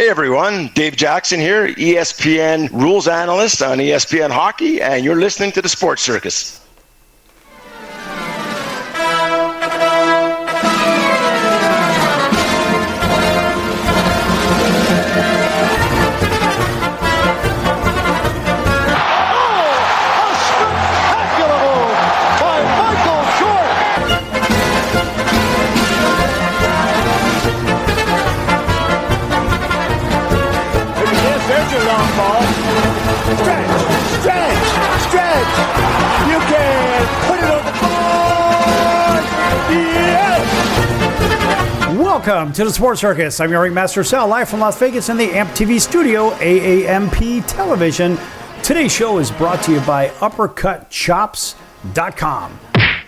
Hey everyone, Dave Jackson here, ESPN rules analyst on ESPN Hockey, and you're listening to the Sports Circus. Welcome to the Sports Circus. I'm your ringmaster Sal, live from Las Vegas in the AMP TV studio, AAMP Television. Today's show is brought to you by UppercutChops.com.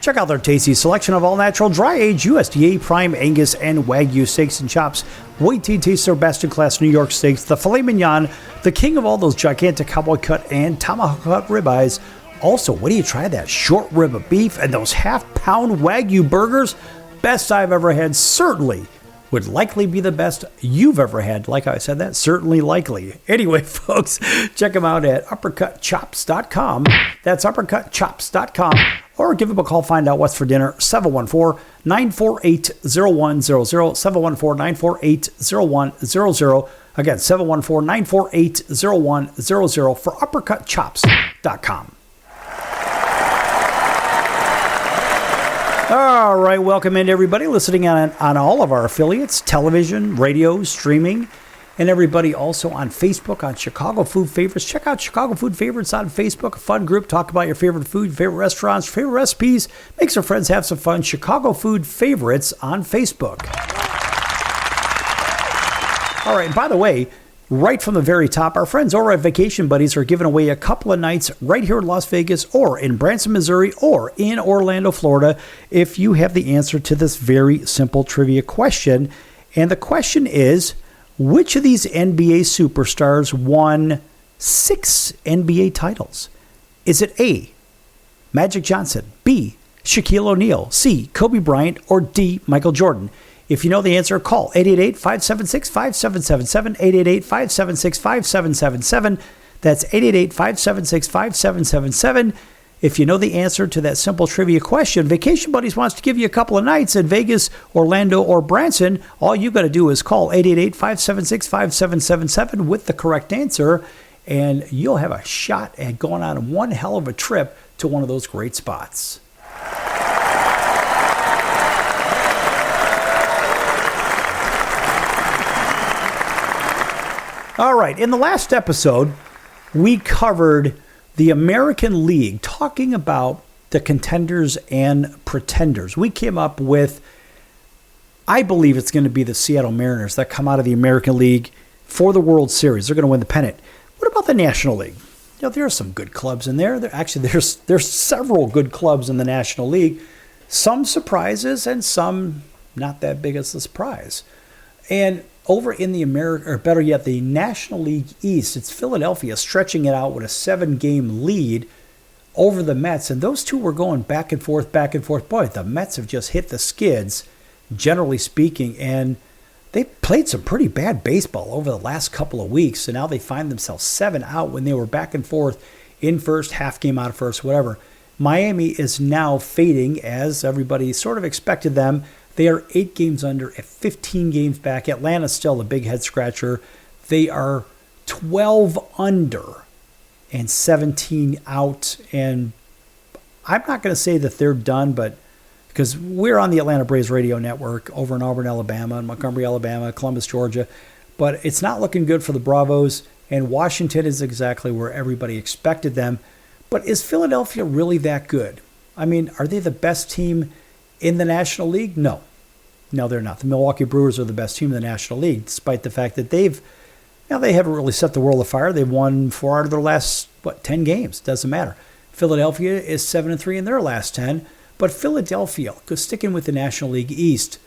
Check out their tasty selection of all-natural, dry-aged USDA, prime Angus, and Wagyu steaks and chops. Wait till you taste their best-in-class New York steaks, the filet mignon, the king of all those gigantic cowboy cut and tomahawk cut ribeyes. Also, wait till you try that short rib of beef and those half-pound Wagyu burgers. Best I've ever had, certainly would likely be the best you've ever had. Like I said, that certainly likely. Anyway, folks, check them out at UppercutChops.com. That's UppercutChops.com. Or give them a call, find out what's for dinner, 714-948-0100, 714-948-0100. Again, 714-948-0100 for UppercutChops.com. All right, welcome in everybody listening on all of our affiliates, television, radio, streaming, and everybody also on Facebook on Chicago Food Favorites. Check out Chicago Food Favorites on Facebook, a fun group. Talk about your favorite food, favorite restaurants, favorite recipes. Make some friends, have some fun. Chicago Food Favorites on Facebook. All right, by the way, right from the very top, our friends over at Vacation Buddies are giving away a couple of nights right here in Las Vegas or in Branson, Missouri or in Orlando, Florida, if you have the answer to this very simple trivia question. And the question is, which of these NBA superstars won 6 NBA titles? Is it A, Magic Johnson, B, Shaquille O'Neal, C, Kobe Bryant, or D, Michael Jordan? If you know the answer, call 888-576-5777, 888-576-5777. That's 888-576-5777. If you know the answer to that simple trivia question, Vacation Buddies wants to give you a couple of nights in Vegas, Orlando, or Branson. All you got to do is call 888-576-5777 with the correct answer, and you'll have a shot at going on one hell of a trip to one of those great spots. All right, in the last episode, we covered the American League, talking about the Contenders and Pretenders. We came up with, I believe it's going to be the Seattle Mariners that come out of the American League for the World Series. They're going to win the pennant. What about the National League? You know, there are some good clubs in there. There's several good clubs in the National League. Some surprises and some not that big as a surprise. And over in the the National League East, it's Philadelphia stretching it out with a 7-game lead over the Mets. And those two were going back and forth, back and forth. Boy, the Mets have just hit the skids, generally speaking. And they played some pretty bad baseball over the last couple of weeks. And now they find themselves 7 out when they were back and forth in first, half game out of first, whatever. Miami is now fading, as everybody sort of expected them. They are 8 games under at 15 games back. Atlanta's still a big head scratcher. They are 12 under and 17 out. And I'm not going to say that they're done, but because we're on the Atlanta Braves radio network over in Auburn, Alabama, and Montgomery, Alabama, Columbus, Georgia. But it's not looking good for the Bravos. And Washington is exactly where everybody expected them. But is Philadelphia really that good? I mean, are they the best team in the National League? No, they're not. The Milwaukee Brewers are the best team in the National League, despite the fact that they haven't really set the world afire. They've won 4 out of their last, 10 games. Doesn't matter. Philadelphia is 7-3 in their last 10. But Philadelphia, sticking with the National League East,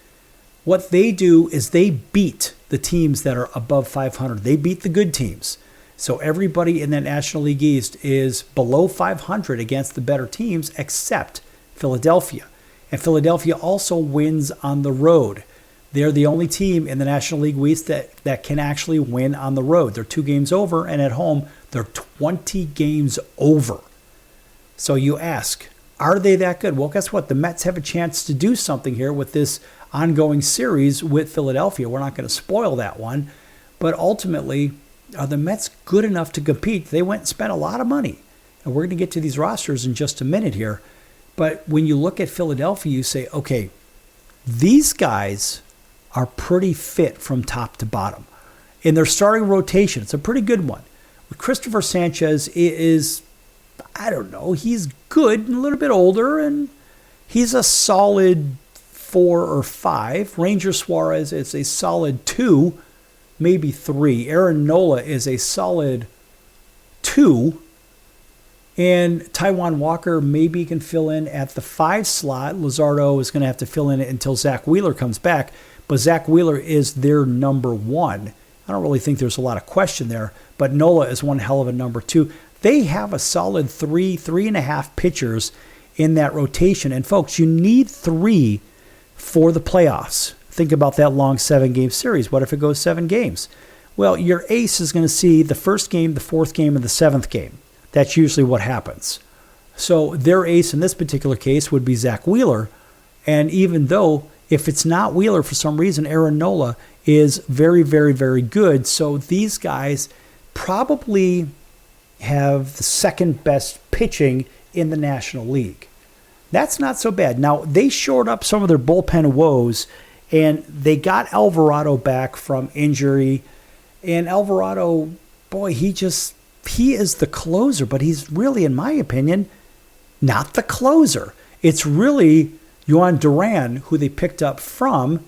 what they do is they beat the teams that are above 500. They beat the good teams. So everybody in the National League East is below 500 against the better teams except Philadelphia. And Philadelphia also wins on the road. They're the only team in the National League East that can actually win on the road. They're 2 games over, and at home, they're 20 games over. So you ask, are they that good? Well, guess what? The Mets have a chance to do something here with this ongoing series with Philadelphia. We're not going to spoil that one. But ultimately, are the Mets good enough to compete? They went and spent a lot of money. And we're going to get to these rosters in just a minute here. But when you look at Philadelphia, you say, okay, these guys are pretty fit from top to bottom. In their starting rotation, it's a pretty good one. Christopher Sanchez is, I don't know, he's good and a little bit older, and he's a solid 4 or 5. Ranger Suarez is a solid 2, maybe 3. Aaron Nola is a solid 2. And Taijuan Walker maybe can fill in at the 5 slot. Luzardo is going to have to fill in until Zach Wheeler comes back. But Zach Wheeler is their number 1. I don't really think there's a lot of question there. But Nola is one hell of a number 2. They have a solid 3.5 pitchers in that rotation. And folks, you need 3 for the playoffs. Think about that long 7-game series. What if it goes 7 games? Well, your ace is going to see the first game, the 4th game, and the 7th game. That's usually what happens. So their ace in this particular case would be Zach Wheeler. And even though if it's not Wheeler for some reason, Aaron Nola is very, very, very good. So these guys probably have the second best pitching in the National League. That's not so bad. Now, they shored up some of their bullpen woes, and they got Alvarado back from injury. And Alvarado, boy, he is the closer, but he's really, in my opinion, not the closer. It's really Juan Duran, who they picked up from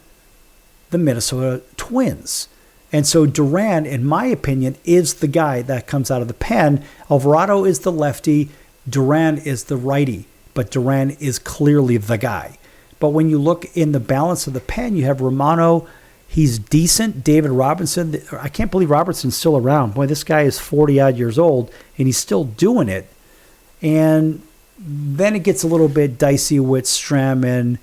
the Minnesota Twins. And so Duran, in my opinion, is the guy that comes out of the pen. Alvarado is the lefty. Duran is the righty. But Duran is clearly the guy. But when you look in the balance of the pen, you have Romano. He's decent. David Robertson. I can't believe Robertson's still around. Boy, this guy is 40-odd years old, and he's still doing it. And then it gets a little bit dicey with Strem and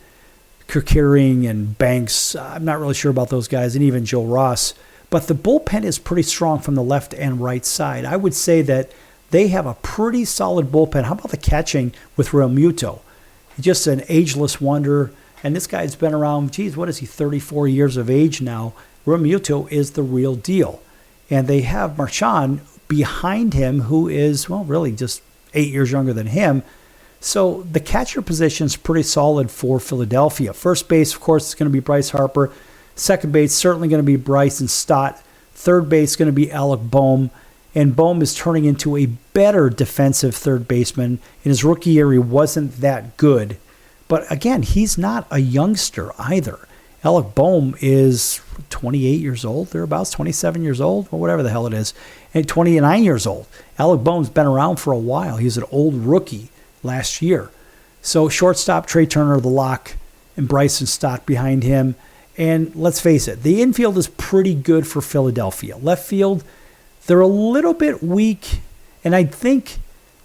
Kerkering and Banks. I'm not really sure about those guys, and even Joe Ross. But the bullpen is pretty strong from the left and right side. I would say that they have a pretty solid bullpen. How about the catching with Real Muto? Just an ageless wonder. And this guy's been around, what is he, 34 years of age now. Real Muto is the real deal. And they have Marchand behind him, who is, well, really just 8 years younger than him. So the catcher position is pretty solid for Philadelphia. First base, of course, is going to be Bryce Harper. Second base, certainly going to be Bryson Stott. Third base, going to be Alec Boehm. And Boehm is turning into a better defensive third baseman. In his rookie year, he wasn't that good. But again, he's not a youngster either. Alec Boehm is 28 years old, thereabouts, 27 years old, or whatever the hell it is, and 29 years old. Alec Boehm's been around for a while. He's an old rookie last year. So shortstop, Trey Turner, the lock, and Bryson Stott behind him. And let's face it, the infield is pretty good for Philadelphia. Left field, they're a little bit weak, and I think,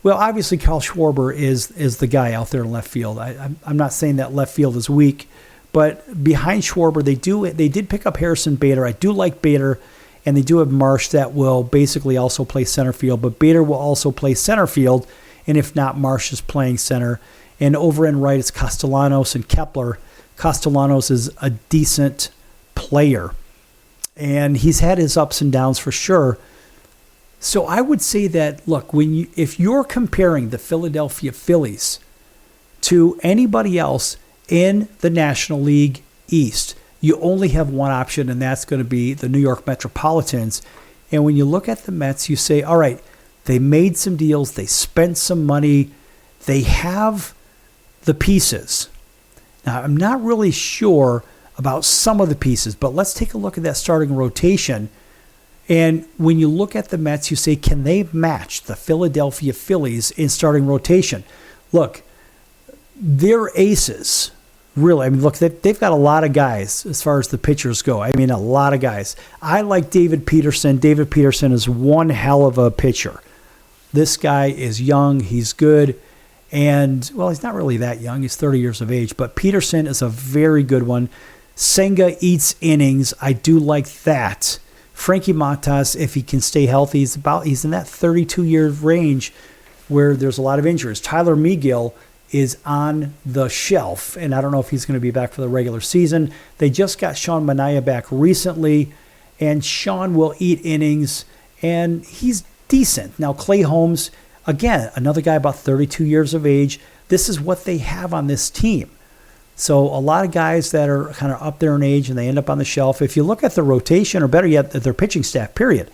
well, obviously Kyle Schwarber is the guy out there in left field. I'm not saying that left field is weak, but behind Schwarber, they did pick up Harrison Bader. I do like Bader, and they do have Marsh that will basically also play center field, but Bader will also play center field, and if not, Marsh is playing center. And over and right, it's Castellanos and Kepler. Castellanos is a decent player, and he's had his ups and downs for sure. So I would say that, look, if you're comparing the Philadelphia Phillies to anybody else in the National League East, you only have one option, and that's going to be the New York Metropolitans. And when you look at the Mets, you say, all right, they made some deals, they spent some money, they have the pieces. Now, I'm not really sure about some of the pieces, but let's take a look at that starting rotation. And when you look at the Mets, you say, can they match the Philadelphia Phillies in starting rotation? Look, their aces, really, I mean, look, they've got a lot of guys as far as the pitchers go. I mean, a lot of guys. I like David Peterson. David Peterson is one hell of a pitcher. This guy is young. He's good. And, well, he's not really that young. He's 30 years of age. But Peterson is a very good one. Senga eats innings. I do like that. Frankie Montas, if he can stay healthy, he's in that 32-year range where there's a lot of injuries. Tyler Megill is on the shelf, and I don't know if he's going to be back for the regular season. They just got Sean Manaea back recently, and Sean will eat innings, and he's decent. Now, Clay Holmes, again, another guy about 32 years of age. This is what they have on this team. So a lot of guys that are kind of up there in age and they end up on the shelf. If you look at the rotation, or better yet, their pitching staff, period,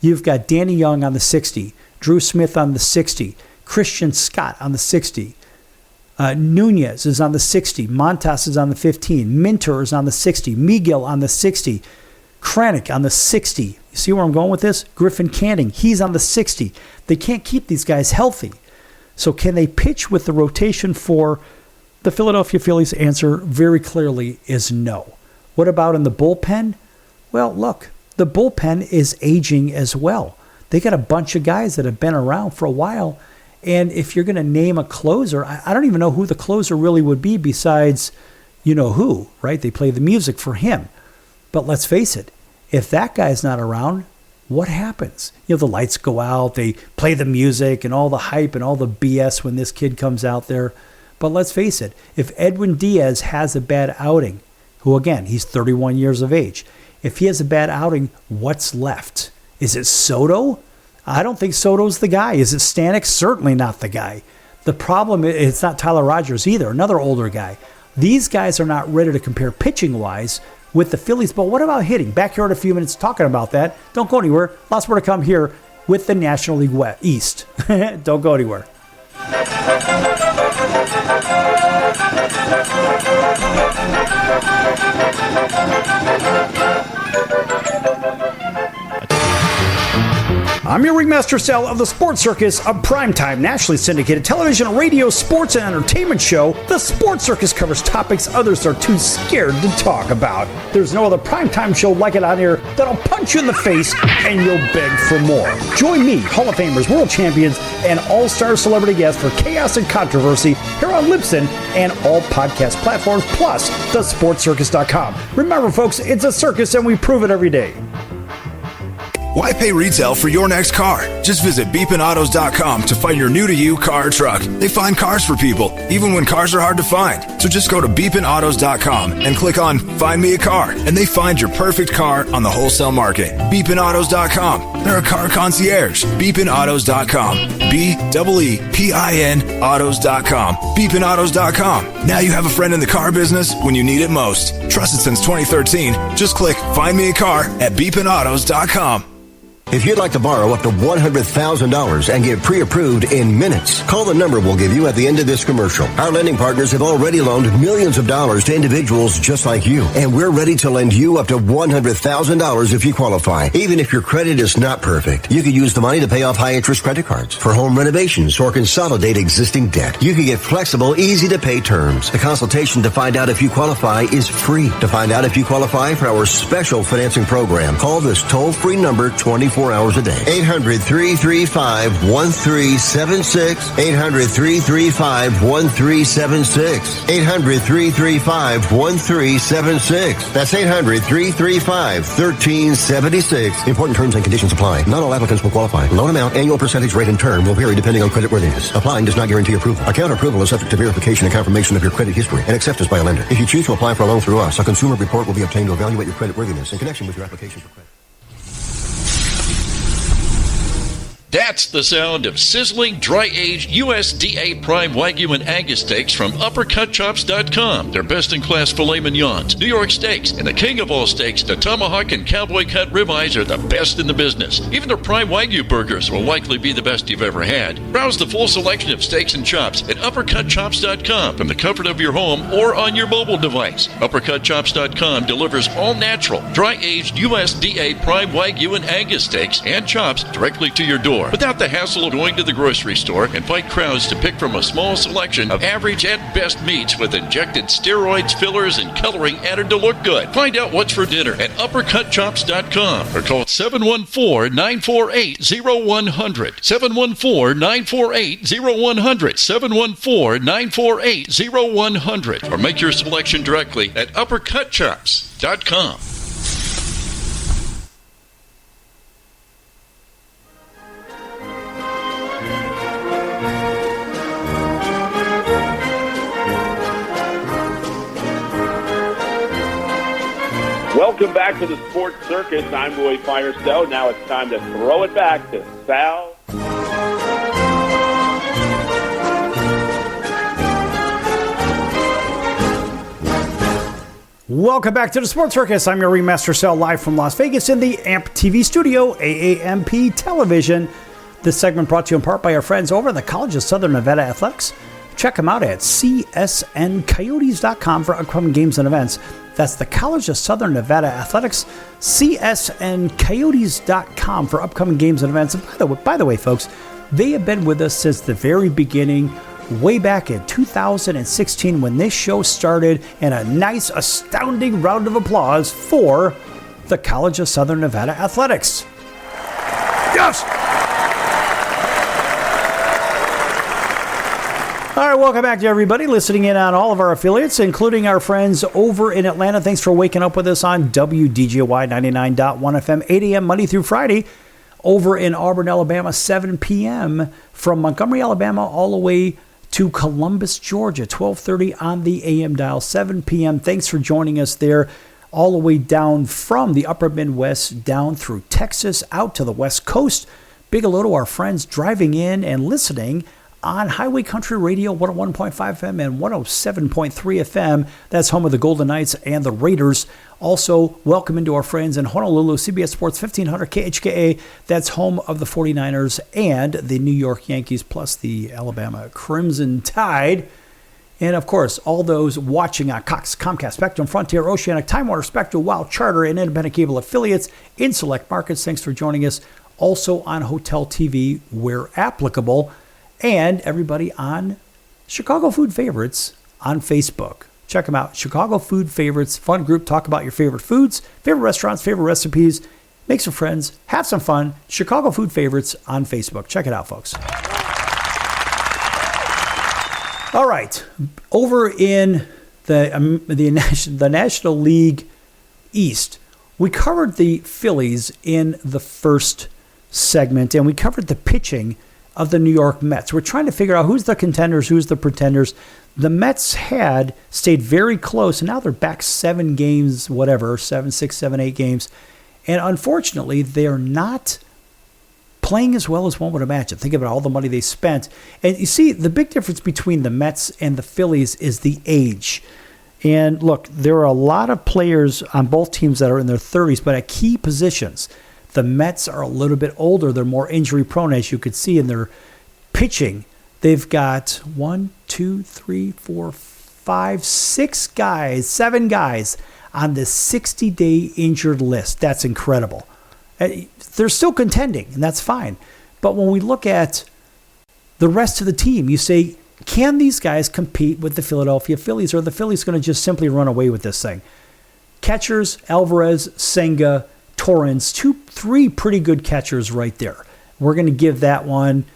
you've got Danny Young on the 60, Drew Smith on the 60, Christian Scott on the 60, Nunez is on the 60, Montas is on the 15, Minter is on the 60, Megill on the 60, Kranick on the 60. You see where I'm going with this? Griffin Canning, he's on the 60. They can't keep these guys healthy. So can they pitch with the rotation for the Philadelphia Phillies? Answer very clearly is no. What about in the bullpen? Well, look, the bullpen is aging as well. They got a bunch of guys that have been around for a while. And if you're going to name a closer, I don't even know who the closer really would be besides you know who, right? They play the music for him. But let's face it, if that guy's not around, what happens? You know, the lights go out, they play the music and all the hype and all the BS when this kid comes out there. But let's face it, if Edwin Diaz has a bad outing, who again, he's 31 years of age, if he has a bad outing, what's left? Is it Soto? I don't think Soto's the guy. Is it Stanek? Certainly not the guy. The problem is it's not Tyler Rogers either, another older guy. These guys are not ready to compare pitching-wise with the Phillies. But what about hitting? Back here in a few minutes talking about that. Don't go anywhere. Lots more to come here with the National League East. Don't go anywhere. I'm your ringmaster Sal of the Sports Circus, a primetime nationally syndicated television, radio, sports, and entertainment show. The Sports Circus covers topics others are too scared to talk about. There's no other primetime show like it out here that'll punch you in the face and you'll beg for more. Join me, Hall of Famers, world champions, and all-star celebrity guests for chaos and controversy here on Libsyn and all podcast platforms, plus thesportscircus.com. Remember, folks, it's a circus and we prove it every day. Why pay retail for your next car? Just visit beepinautos.com to find your new-to-you car or truck. They find cars for people, even when cars are hard to find. So just go to beepinautos.com and click on Find Me a Car, and they find your perfect car on the wholesale market. Beepinautos.com. They're a car concierge. Beepinautos.com. B-E-E-P-I-N autos.com. Beepinautos.com. Now you have a friend in the car business when you need it most. Trusted since 2013. Just click Find Me a Car at beepinautos.com. If you'd like to borrow up to $100,000 and get pre-approved in minutes, call the number we'll give you at the end of this commercial. Our lending partners have already loaned millions of dollars to individuals just like you, and we're ready to lend you up to $100,000 if you qualify. Even if your credit is not perfect, you could use the money to pay off high-interest credit cards, for home renovations, or consolidate existing debt. You can get flexible, easy-to-pay terms. The consultation to find out if you qualify is free. To find out if you qualify for our special financing program, call this toll-free number 24 hours a day. 800-335-1376. 800-335-1376. 800-335-1376. That's 800-335-1376. Important terms and conditions apply. Not all applicants will qualify. Loan amount, annual percentage rate, and term will vary depending on creditworthiness. Applying does not guarantee approval. Account approval is subject to verification and confirmation of your credit history and acceptance by a lender. If you choose to apply for a loan through us, a consumer report will be obtained to evaluate your creditworthiness in connection with your application for credit. That's the sound of sizzling, dry-aged USDA Prime Wagyu and Angus steaks from UpperCutChops.com. Their best-in-class filet mignons, New York steaks, and the king of all steaks, the tomahawk and cowboy cut ribeyes are the best in the business. Even their Prime Wagyu burgers will likely be the best you've ever had. Browse the full selection of steaks and chops at UpperCutChops.com from the comfort of your home or on your mobile device. UpperCutChops.com delivers all-natural, dry-aged USDA Prime Wagyu and Angus steaks and chops directly to your door. store without the hassle of going to the grocery store and fight crowds to pick from a small selection of average at best meats with injected steroids, fillers, and coloring added to look good. Find out what's for dinner at uppercutchops.com or call 714-948-0100. 714-948-0100. 714-948-0100. Or make your selection directly at uppercutchops.com. Welcome back to the Sports Circus. I'm Roy Firestone. Now it's time to throw it back to Sal. Welcome back to the Sports Circus. I'm your ringmaster Sal, live from Las Vegas in the AMP TV studio, AAMP Television. This segment brought to you in part by our friends over at the College of Southern Nevada Athletics. Check them out at csncoyotes.com for upcoming games and events. That's the College of Southern Nevada Athletics, csncoyotes.com for upcoming games and events. And by the way, folks, they have been with us since the very beginning, way back in 2016 when this show started, and a nice, astounding round of applause for the College of Southern Nevada Athletics. Yes! All right, welcome back to everybody listening in on all of our affiliates, including our friends over in Atlanta. Thanks for waking up with us on WDJY 99.1 FM, 8 a.m. Monday through Friday. Over in Auburn, Alabama, 7 p.m. From Montgomery, Alabama, all the way to Columbus, Georgia, 12:30 on the AM dial, 7 p.m. Thanks for joining us there, all the way down from the upper Midwest, down through Texas, out to the West Coast. Big hello to our friends driving in and listening on Highway Country Radio, 101.5 FM and 107.3 FM. That's home of the Golden Knights and the Raiders. Also, welcome into our friends in Honolulu, CBS Sports 1500 KHKA. That's home of the 49ers and the New York Yankees, plus the Alabama Crimson Tide. And, of course, all those watching on Cox, Comcast, Spectrum, Frontier, Oceanic, Time Warner, Spectrum, Wow, Charter, and independent cable affiliates in select markets. Thanks for joining us. Also on Hotel TV, where applicable. And everybody on Chicago Food Favorites on Facebook. Check them out. Chicago Food Favorites, fun group. Talk about your favorite foods, favorite restaurants, favorite recipes. Make some friends. Have some fun. Chicago Food Favorites on Facebook. Check it out, folks. All right. Over in the National League East, we covered the Phillies in the first segment, and we covered the pitching of the New York Mets. We're trying to figure out who's the contenders, who's the pretenders. The Mets had stayed very close, and now they're back 7 games, whatever, 7, 6, 7, 8 games. And unfortunately, they're not playing as well as one would imagine. Think about all the money they spent. And you see, the big difference between the Mets and the Phillies is the age. And look, there are a lot of players on both teams that are in their 30s, but at key positions. The Mets are a little bit older. They're more injury prone, as you could see in their pitching. They've got 1, 2, 3, 4, 5, 6 guys, 7 guys on the 60-day injured list. That's incredible. They're still contending, and that's fine. But when we look at the rest of the team, you say, can these guys compete with the Philadelphia Phillies, or are the Phillies going to just simply run away with this thing? Catchers, Alvarez, Senga, Torrens, 3 pretty good catchers right there. We're going to give that one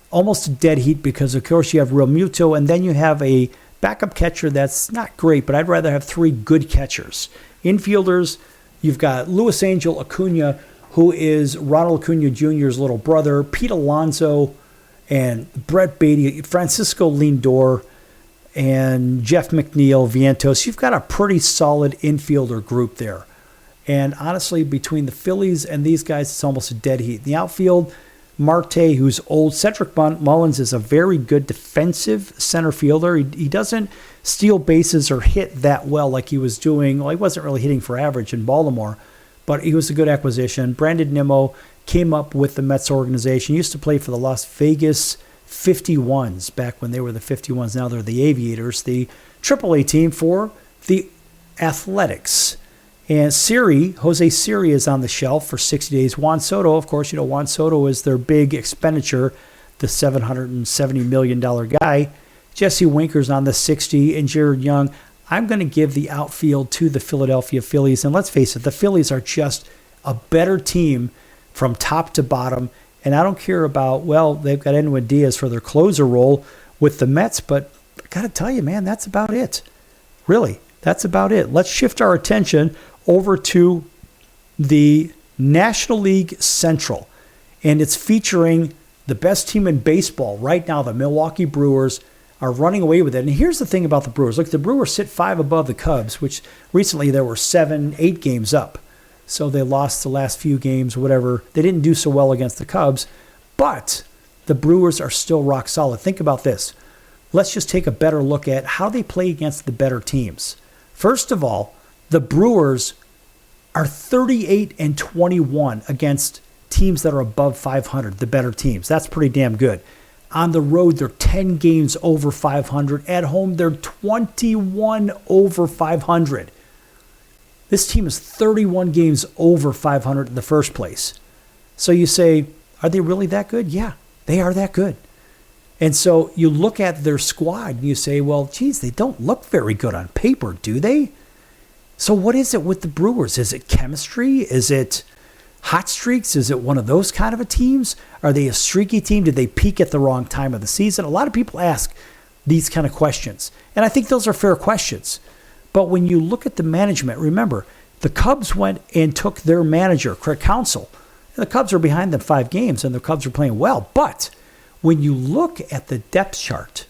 almost a dead heat because, of course, you have Real Muto, and then you have a backup catcher that's not great, but I'd rather have 3 good catchers. Infielders, you've got Luis Angel Acuna, who is Ronald Acuna Jr.'s little brother, Pete Alonso, and Brett Beatty, Francisco Lindor, and Jeff McNeil, Vientos. You've got a pretty solid infielder group there. And honestly, between the Phillies and these guys, it's almost a dead heat. In the outfield, Marte, who's old. Cedric Mullins is a very good defensive center fielder. He doesn't steal bases or hit that well like he was doing. Well, he wasn't really hitting for average in Baltimore, but he was a good acquisition. Brandon Nimmo came up with the Mets organization. He used to play for the Las Vegas 51s back when they were the 51s. Now they're the Aviators, the AAA team for the Athletics. And Jose Siri is on the shelf for 60 days. Juan Soto, of course, Juan Soto is their big expenditure, the $770 million guy. Jesse Winker's on the 60, and Jared Young. I'm going to give the outfield to the Philadelphia Phillies. And let's face it, the Phillies are just a better team from top to bottom. And I don't care about, they've got Edwin Diaz for their closer role with the Mets, but I got to tell you, man, that's about it. Really, that's about it. Let's shift our attention over to the National League Central. And it's featuring the best team in baseball right now, the Milwaukee Brewers, are running away with it. And here's the thing about the Brewers. Look, the Brewers sit 5 above the Cubs, which recently there were 7, 8 games up. So they lost the last few games, whatever. They didn't do so well against the Cubs, but the Brewers are still rock solid. Think about this. Let's just take a better look at how they play against the better teams. First of all, the Brewers are 38-21 against teams that are above 500, the better teams. That's pretty damn good. On the road, they're 10 games over 500. At home, they're 21 over 500. This team is 31 games over 500 in the first place. So you say, are they really that good? Yeah, they are that good. And so you look at their squad and you say, well, geez, they don't look very good on paper, do they? So what is it with the Brewers? Is it chemistry? Is it hot streaks? Is it one of those kind of a teams? Are they a streaky team? Did they peak at the wrong time of the season? A lot of people ask these kind of questions. And I think those are fair questions. But when you look at the management, remember, the Cubs went and took their manager, Craig Counsell. And the Cubs are behind them 5 games, and the Cubs are playing well. But when you look at the depth chart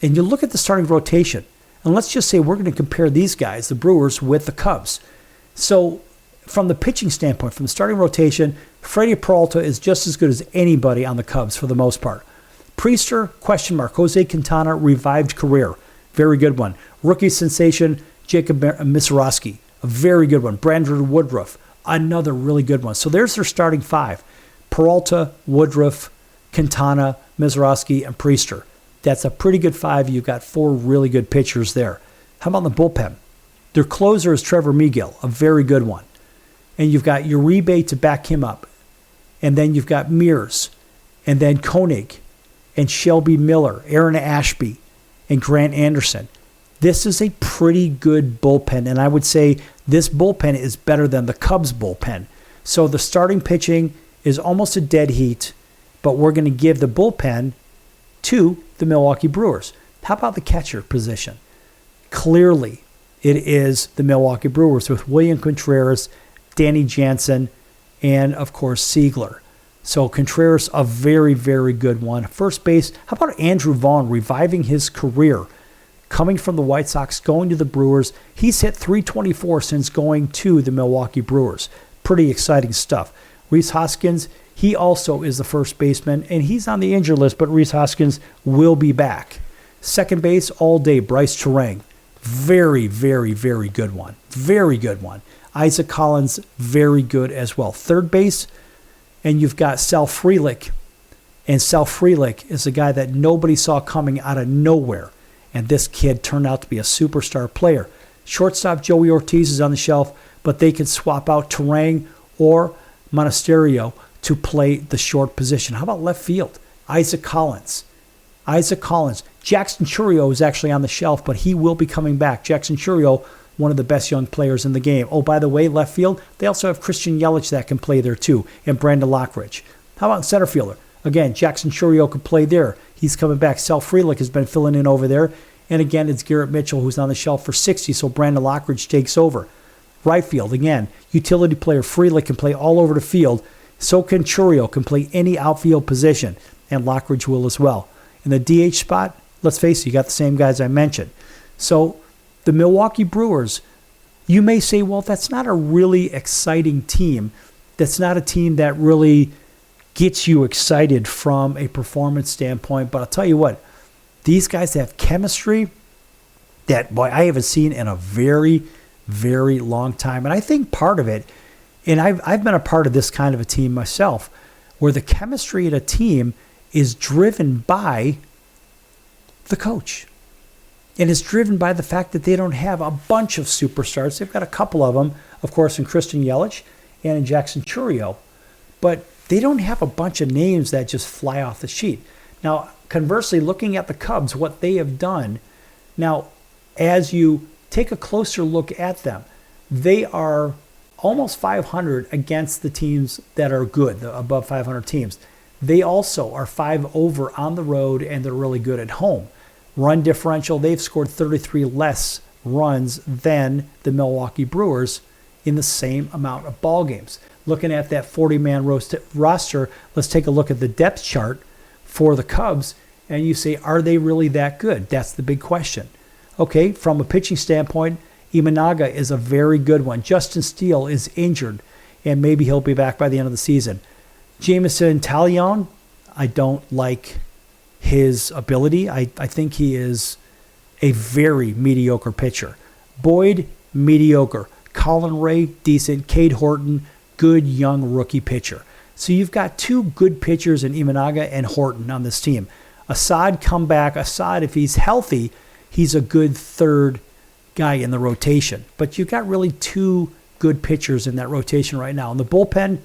and you look at the starting rotation, and let's just say we're going to compare these guys, the Brewers, with the Cubs. So from the pitching standpoint, from the starting rotation, Freddie Peralta is just as good as anybody on the Cubs for the most part. Priester, question mark. Jose Quintana, revived career. Very good one. Rookie sensation, Jacob Misiorowski, a very good one. Brandon Woodruff, another really good one. So there's their starting 5. Peralta, Woodruff, Quintana, Misiorowski, and Priester. That's a pretty good 5. You've got 4 really good pitchers there. How about the bullpen? Their closer is Trevor Megill, a very good one. And you've got Uribe to back him up. And then you've got Mears, and then Koenig, and Shelby Miller, Aaron Ashby, and Grant Anderson. This is a pretty good bullpen, and I would say this bullpen is better than the Cubs bullpen. So the starting pitching is almost a dead heat, but we're going to give the bullpen to the Milwaukee Brewers. How about the catcher position? Clearly, it is the Milwaukee Brewers with William Contreras, Danny Jansen, and, of course, Siegler. So Contreras, a very, very good one. First base, how about Andrew Vaughn reviving his career? Coming from the White Sox, going to the Brewers. He's hit .324 since going to the Milwaukee Brewers. Pretty exciting stuff. Rhys Hoskins, he also is the first baseman, and he's on the injured list, but Rhys Hoskins will be back. Second base all day, Bryce Terang. Very, very, very good one. Very good one. Isaac Collins, very good as well. Third base, and you've got Sal Frelick. And Sal Frelick is a guy that nobody saw coming out of nowhere. And this kid turned out to be a superstar player. Shortstop Joey Ortiz is on the shelf, but they can swap out Terang or Monasterio to play the short position. How about left field? Isaac Collins. Jackson Chourio is actually on the shelf, but he will be coming back. Jackson Chourio, one of the best young players in the game. Oh, by the way, left field, they also have Christian Yelich that can play there too, and Brandon Lockridge. How about center fielder? Again, Jackson Chourio could play there. He's coming back. Sal Frelick has been filling in over there. And again, it's Garrett Mitchell who's on the shelf for 60, so Brandon Lockridge takes over. Right field, again, utility player Frelick can play all over the field. So can Chourio, can play any outfield position, and Lockridge will as well. In the DH spot, let's face it, you got the same guys I mentioned. So the Milwaukee Brewers, you may say, well, that's not a really exciting team. That's not a team that really gets you excited from a performance standpoint. But I'll tell you what, these guys have chemistry that, boy, I haven't seen in a very, very long time. And I think part of it, and I've been a part of this kind of a team myself, where the chemistry in a team is driven by the coach. And it's driven by the fact that they don't have a bunch of superstars. They've got a couple of them, of course, in Christian Yelich and in Jackson Chourio. But they don't have a bunch of names that just fly off the sheet. Now, conversely, looking at the Cubs, what they have done, now, as you take a closer look at them, they are almost 500 against the teams that are good, the above 500 teams. They also are 5 over on the road, and they're really good at home. Run differential, they've scored 33 less runs than the Milwaukee Brewers in the same amount of ball games. Looking at that 40-man roster, let's take a look at the depth chart for the Cubs, and you say, are they really that good? That's the big question. Okay, from a pitching standpoint, Imanaga is a very good one. Justin Steele is injured, and maybe he'll be back by the end of the season. Jameson Taillon, I don't like his ability. I think he is a very mediocre pitcher. Boyd, mediocre. Colin Ray, decent. Cade Horton, good young rookie pitcher. So you've got 2 good pitchers in Imanaga and Horton on this team. Assad come back. Assad, if he's healthy, he's a good third guy in the rotation. But you've got really 2 good pitchers in that rotation right now. In the bullpen,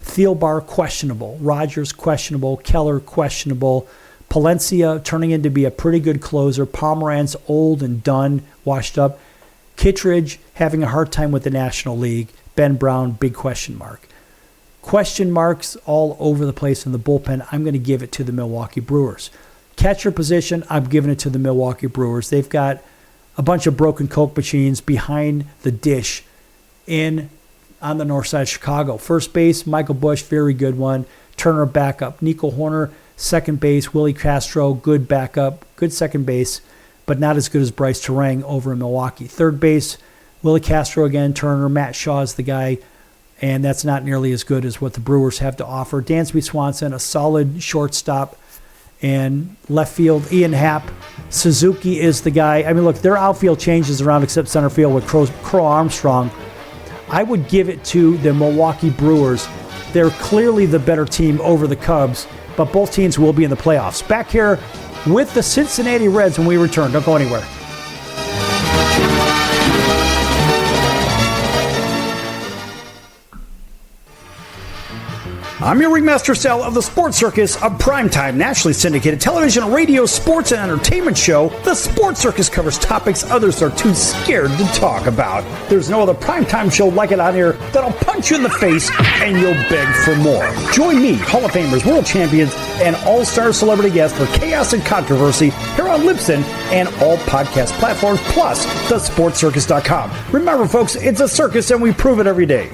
Thielbar, questionable. Rogers, questionable. Keller, questionable. Palencia turning in to be a pretty good closer. Pomeranz, old and done, washed up. Kittredge having a hard time with the National League. Ben Brown, big question mark. Question marks all over the place in the bullpen. I'm going to give it to the Milwaukee Brewers. Catcher position, I'm giving it to the Milwaukee Brewers. They've got a bunch of broken Coke machines behind the dish on the north side of Chicago. First base, Michael Busch, very good one. Turner backup. Nico Horner, second base. Willie Castro, good backup. Good second base, but not as good as Bryce Terang over in Milwaukee. Third base, Willie Castro again. Turner, Matt Shaw is the guy, and that's not nearly as good as what the Brewers have to offer. Dansby Swanson, a solid shortstop. And left field, Ian Happ. Suzuki is the guy. I mean, look, their outfield changes around except center field with Crow Armstrong. I would give it to the Milwaukee Brewers. They're clearly the better team over the Cubs, but both teams will be in the playoffs. Back here with the Cincinnati Reds when we return. Don't go anywhere. I'm your ringmaster Sal of the Sports Circus, a primetime, nationally syndicated television, radio, sports, and entertainment show. The Sports Circus covers topics others are too scared to talk about. There's no other primetime show like it out here that'll punch you in the face and you'll beg for more. Join me, Hall of Famers, world champions, and all-star celebrity guests for chaos and controversy here on Libsyn and all podcast platforms, plus thesportscircus.com. Remember, folks, it's a circus and we prove it every day.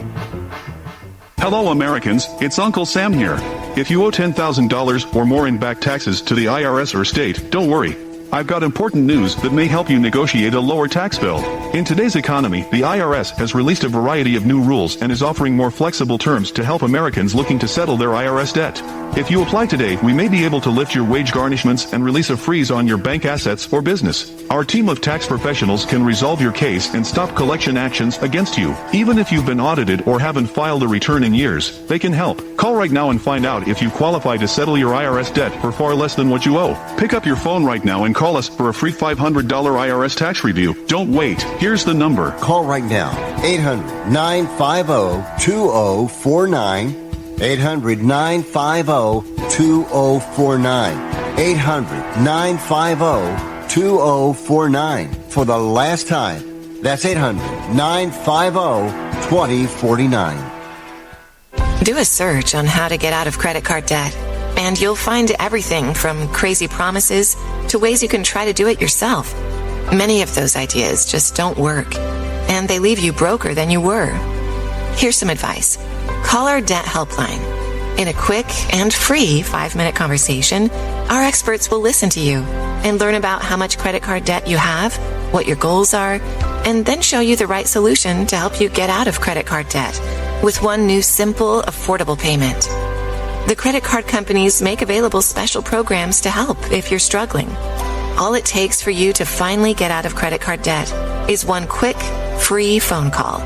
Hello, Americans. It's Uncle Sam here. If you owe $10,000 or more in back taxes to the IRS or state, don't worry. I've got important news that may help you negotiate a lower tax bill. In today's economy, the IRS has released a variety of new rules and is offering more flexible terms to help Americans looking to settle their IRS debt. If you apply today, we may be able to lift your wage garnishments and release a freeze on your bank assets or business. Our team of tax professionals can resolve your case and stop collection actions against you. Even if you've been audited or haven't filed a return in years, they can help. Call right now and find out if you qualify to settle your IRS debt for far less than what you owe. Pick up your phone right now and call us for a free $500 IRS tax review. Don't wait. Here's the number. Call right now. 800-950-2049. 800-950-2049. 800-950-2049. For the last time, that's 800-950-2049. Do a search on how to get out of credit card debt, and you'll find everything from crazy promises to ways you can try to do it yourself. Many of those ideas just don't work, and they leave you broker than you were. Here's some advice. Call our debt helpline. In a quick and free 5-minute conversation, our experts will listen to you and learn about how much credit card debt you have, what your goals are, and then show you the right solution to help you get out of credit card debt with one new simple, affordable payment. The credit card companies make available special programs to help if you're struggling. All it takes for you to finally get out of credit card debt is one quick, free phone call.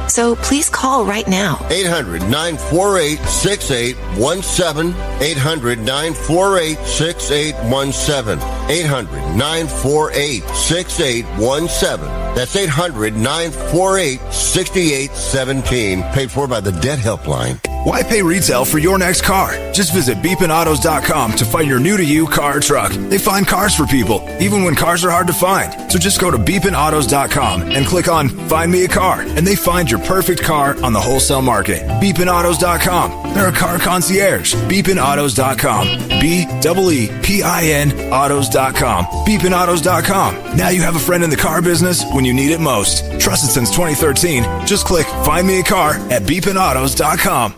So please call right now. 800-948-6817. 800-948-6817. 800-948-6817. That's 800-948-6817. Paid for by the Debt Helpline. Why pay retail for your next car? Just visit beepinautos.com to find your new-to-you car or truck. They find cars for people, even when cars are hard to find. So just go to beepinautos.com and click on Find Me a Car, and they find your perfect car on the wholesale market. Beepinautos.com. They're a car concierge. Beepinautos.com. BEEPIN autos.com. Beepinautos.com. Now you have a friend in the car business when you need it most. Trusted since 2013. Just click Find Me a Car at beepinautos.com.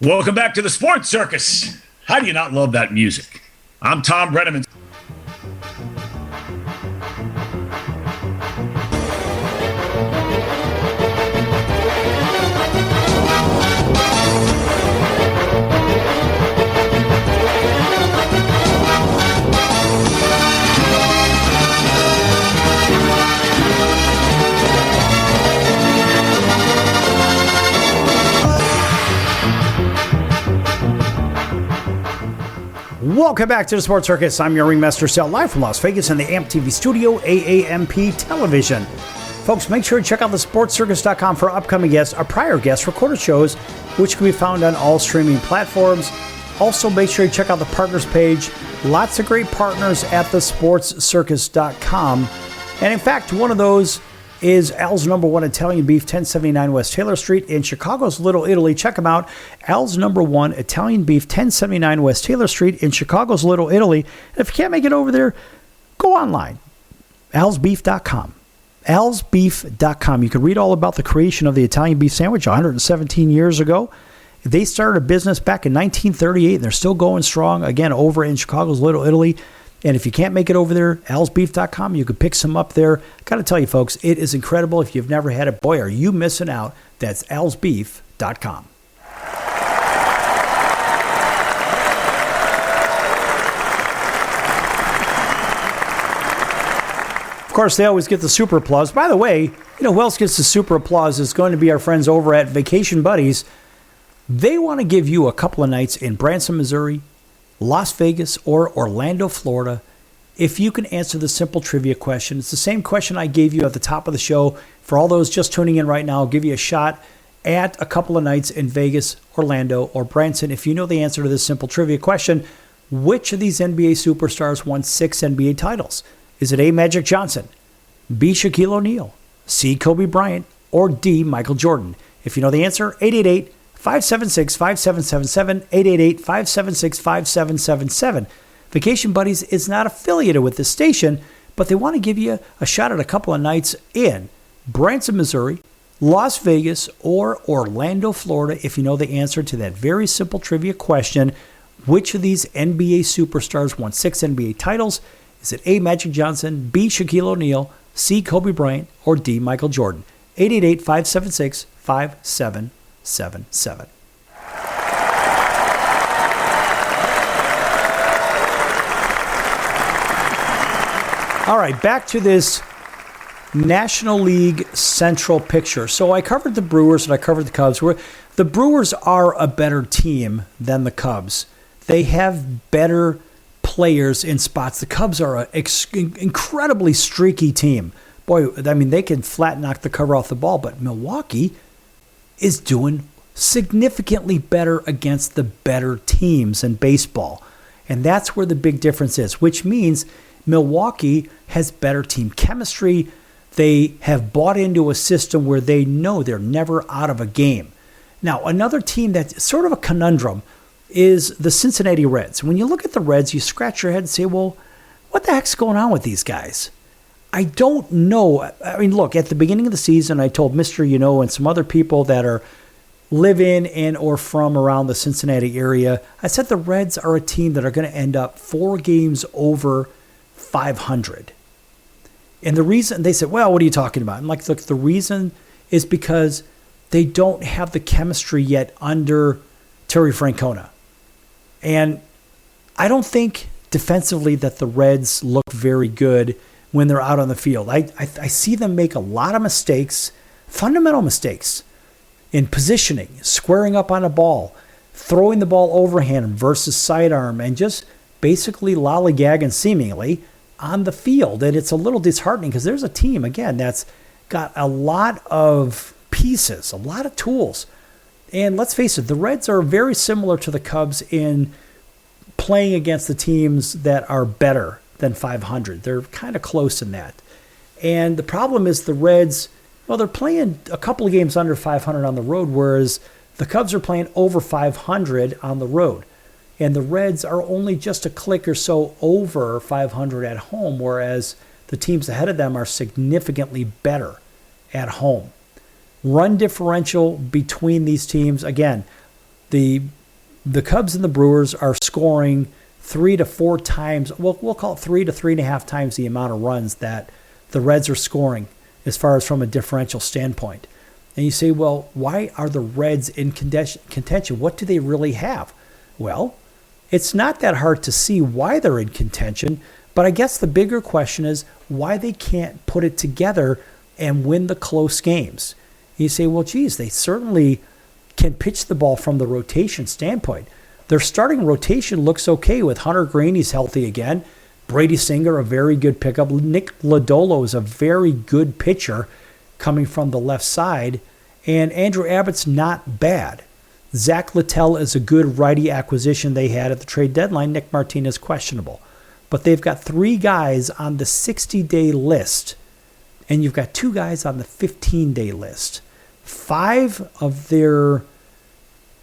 Welcome back to the Sports Circus. How do you not love that music? I'm Tom Brenneman. Welcome back to the Sports Circus. I'm your ringmaster, Sal, live from Las Vegas in the AMP TV studio, AAMP television. Folks, make sure to check out thesportscircus.com for upcoming guests, our prior guests, recorded shows, which can be found on all streaming platforms. Also, make sure you check out the partners page. Lots of great partners at thesportscircus.com. And in fact, one of those is Al's Number One Italian Beef, 1079 West Taylor Street in Chicago's Little Italy. Check them out. Al's Number One Italian Beef, 1079 West Taylor Street in Chicago's Little Italy. And if you can't make it over there, go online. alsbeef.com. alsbeef.com. You can read all about the creation of the Italian beef sandwich 117 years ago. They started a business back in 1938, and they're still going strong, again, over in Chicago's Little Italy. And if you can't make it over there, alsbeef.com, you can pick some up there. Got to tell you, folks, it is incredible. If you've never had it, boy, are you missing out. That's alsbeef.com. Of course, they always get the super applause. By the way, who else gets the super applause is going to be our friends over at Vacation Buddies. They want to give you a couple of nights in Branson, Missouri, Las Vegas, or Orlando, Florida. If you can answer the simple trivia question, it's the same question I gave you at the top of the show. For all those just tuning in right now, I'll give you a shot at a couple of nights in Vegas, Orlando, or Branson. If you know the answer to this simple trivia question, which of these NBA superstars won 6 NBA titles? Is it A, Magic Johnson, B, Shaquille O'Neal, C, Kobe Bryant, or D, Michael Jordan? If you know the answer, 888-576-5777, 888-576-5777. Vacation Buddies is not affiliated with this station, but they want to give you a shot at a couple of nights in Branson, Missouri, Las Vegas, or Orlando, Florida. If you know the answer to that very simple trivia question, which of these NBA superstars won 6 NBA titles? Is it A, Magic Johnson, B, Shaquille O'Neal, C, Kobe Bryant, or D, Michael Jordan? 888-576-5777. All right, back to this National League Central picture. So I covered the Brewers and I covered the Cubs. The Brewers are a better team than the Cubs. They have better players in spots. The Cubs are an incredibly streaky team. Boy, I mean, they can flat knock the cover off the ball, but Milwaukee is doing significantly better against the better teams in baseball. And that's where the big difference is, which means Milwaukee has better team chemistry. They have bought into a system where they know they're never out of a game. Now, another team that's sort of a conundrum is the Cincinnati Reds. When you look at the Reds, you scratch your head and say, well, what the heck's going on with these guys? I don't know. I mean, look, at the beginning of the season, I told Mr. and some other people that are live in or from around the Cincinnati area, I said the Reds are a team that are going to end up 4 games over 500. And the reason, they said, well, what are you talking about? I'm like, look, the reason is because they don't have the chemistry yet under Terry Francona. And I don't think defensively that the Reds look very good when they're out on the field. I see them make a lot of mistakes, fundamental mistakes in positioning, squaring up on a ball, throwing the ball overhand versus sidearm, and just basically lollygagging seemingly on the field. And it's a little disheartening because there's a team, again, that's got a lot of pieces, a lot of tools. And let's face it, the Reds are very similar to the Cubs in playing against the teams that are better than 500. They're kind of close in that. And the problem is the Reds, well, they're playing a couple of games under 500 on the road, whereas the Cubs are playing over 500 on the road. And the Reds are only just a click or so over 500 at home, whereas the teams ahead of them are significantly better at home. Run differential between these teams, again, the Cubs and the Brewers are scoring 3 to 4 times, we'll call it 3 to 3.5 times the amount of runs that the Reds are scoring as far as from a differential standpoint. And you say, well, why are the Reds in contention? What do they really have? Well, it's not that hard to see why they're in contention, but I guess the bigger question is why they can't put it together and win the close games. You say, well, geez, they certainly can pitch the ball from the rotation standpoint. Their starting rotation looks okay with Hunter Green. He's healthy again. Brady Singer, a very good pickup. Nick Lodolo is a very good pitcher coming from the left side. And Andrew Abbott's not bad. Zach Littell is a good righty acquisition they had at the trade deadline. Nick Martinez questionable. But they've got 3 guys on the 60-day list, and you've got 2 guys on the 15-day list. 5 of their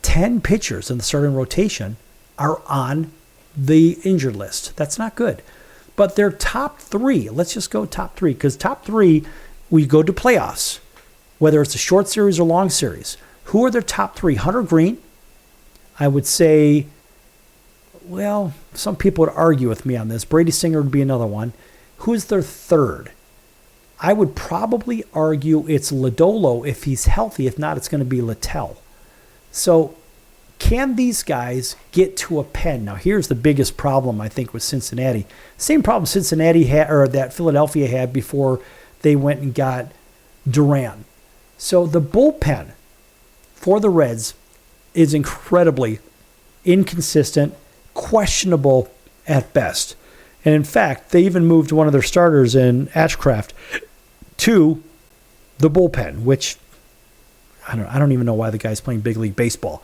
10 pitchers in the starting rotation are on the injured list. That's not good. But their top 3, let's just go top 3, because top 3, we go to playoffs, whether it's a short series or long series. Who are their top 3? Hunter Green, I would say, well, some people would argue with me on this. Brady Singer would be another one. Who's their third? I would probably argue it's Lodolo if he's healthy. If not, it's going to be Littell. So can these guys get to a pen? Now, here's the biggest problem, I think, with Cincinnati. Same problem Cincinnati had, or that Philadelphia had before they went and got Duran. So the bullpen for the Reds is incredibly inconsistent, questionable at best. And in fact, they even moved one of their starters in Ashcraft to the bullpen, which I don't even know why the guy's playing big league baseball.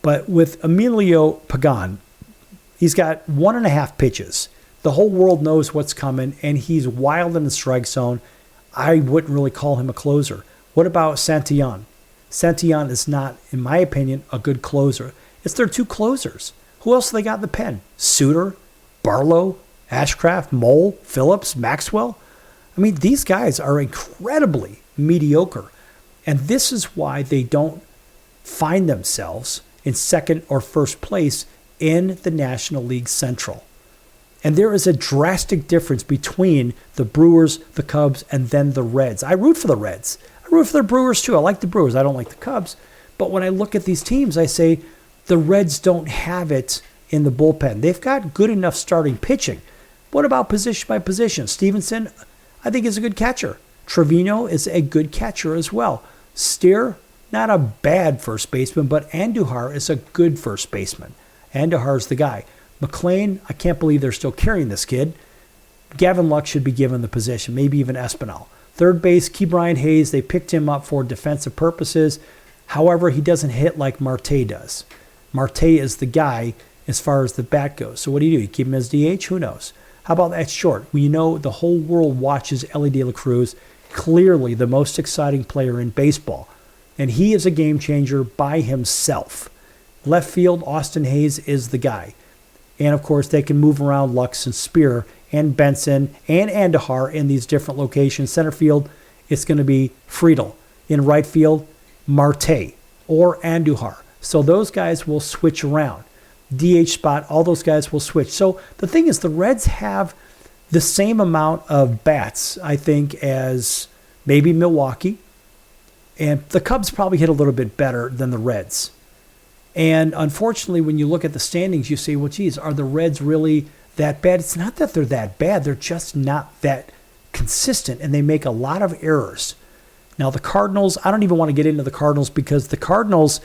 But with Emilio Pagan, he's got 1.5 pitches. The whole world knows what's coming, and he's wild in the strike zone. I wouldn't really call him a closer. What about Santillan? Santillan is not, in my opinion, a good closer. It's their 2 closers. Who else have they got in the pen? Suter, Barlow, Ashcraft, Mole, Phillips, Maxwell. I mean, these guys are incredibly mediocre. And this is why they don't find themselves in second or first place in the National League Central. And there is a drastic difference between the Brewers, the Cubs, and then the Reds. I root for the Reds. I root for the Brewers too. I like the Brewers. I don't like the Cubs. But when I look at these teams, I say the Reds don't have it in the bullpen. They've got good enough starting pitching. What about position by position? Stevenson, I think, is a good catcher. Trevino is a good catcher as well. Steer, not a bad first baseman, but Andujar is a good first baseman. Andujar's the guy. McLean, I can't believe they're still carrying this kid. Gavin Lux should be given the position, maybe even Espinal. Third base, Ke'Bryan Hayes, they picked him up for defensive purposes. However, he doesn't hit like Marte does. Marte is the guy as far as the bat goes. So what do? You keep him as DH? Who knows? How about that short? We know the whole world watches Ellie De La Cruz, clearly the most exciting player in baseball. And he is a game changer by himself. Left field, Austin Hayes is the guy. And, of course, they can move around Lux and Spear and Benson and Andujar in these different locations. Center field, it's going to be Friedel. In right field, Marte or Andujar. So those guys will switch around. DH spot, all those guys will switch. So the thing is, the Reds have the same amount of bats, I think, as maybe Milwaukee. And the Cubs probably hit a little bit better than the Reds. And unfortunately, when you look at the standings, you say, well, geez, are the Reds really that bad? It's not that they're that bad. They're just not that consistent, and they make a lot of errors. Now, the Cardinals, I don't even want to get into the Cardinals because the Cardinals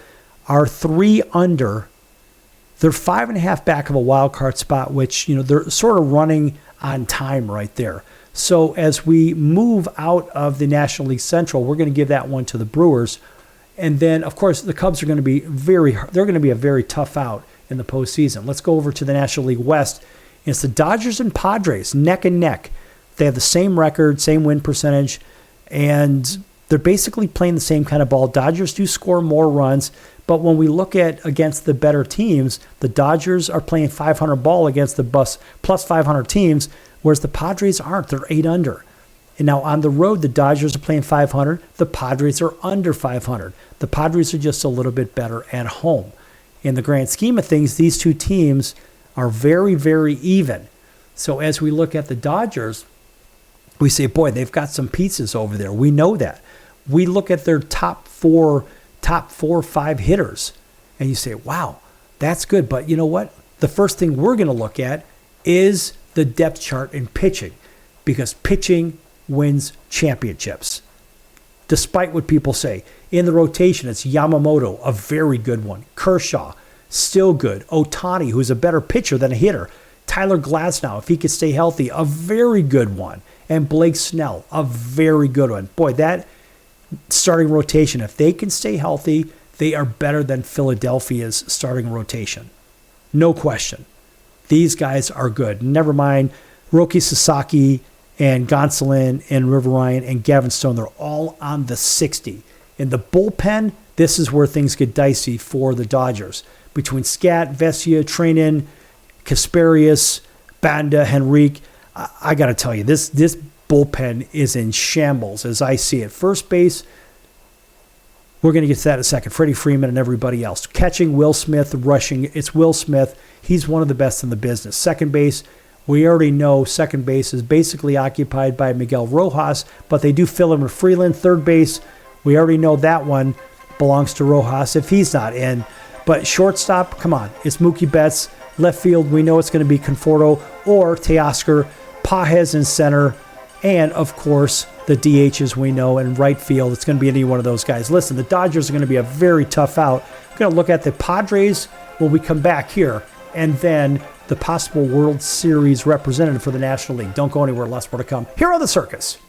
are 3 under They're 5.5 back of a wild card spot, which, they're sort of running on time right there. So as we move out of the National League Central, we're going to give that one to the Brewers. And then, of course, the Cubs are going to be they're going to be a very tough out in the postseason. Let's go over to the National League West. It's the Dodgers and Padres, neck and neck. They have the same record, same win percentage, and they're basically playing the same kind of ball. Dodgers do score more runs, but when we look at against the better teams, the Dodgers are playing 500 ball against the plus 500 teams, whereas the Padres aren't. They're 8 under. And now on the road, the Dodgers are playing 500. The Padres are under 500. The Padres are just a little bit better at home. In the grand scheme of things, these two teams are very, very even. So as we look at the Dodgers, we say, boy, they've got some pieces over there. We know that. We look at their top four or five hitters, and you say, wow, that's good. But you know what? The first thing we're going to look at is the depth chart in pitching, because pitching wins championships. Despite what people say. In the rotation, it's Yamamoto, a very good one. Kershaw, still good. Ohtani, who's a better pitcher than a hitter. Tyler Glasnow, if he could stay healthy, a very good one. And Blake Snell, a very good one. Boy, that starting rotation, if they can stay healthy, they are better than Philadelphia's starting rotation. No question. These guys are good. Never mind Roki Sasaki and Gonsolin and River Ryan and Gavin Stone. They're all on the 60. In the bullpen, this is where things get dicey for the Dodgers. Between Scat, Vesia, Treinen, Kasperius, Banda, Henrique, I got to tell you, this bullpen is in shambles as I see it. First base, we're going to get to that in a second. Freddie Freeman and everybody else. Catching, Will Smith. Rushing, it's Will Smith. He's one of the best in the business. Second base, we already know second base is basically occupied by Miguel Rojas, but they do fill in with Freeland. Third base, we already know that one belongs to Rojas if he's not in. But shortstop, come on, it's Mookie Betts. Left field, we know it's going to be Conforto or Teoscar. Pages in center. And, of course, the DHs we know. And right field, it's going to be any one of those guys. Listen, the Dodgers are going to be a very tough out. We're going to look at the Padres when we come back here. And then the possible World Series representative for the National League. Don't go anywhere, lots more to come here on The Circus.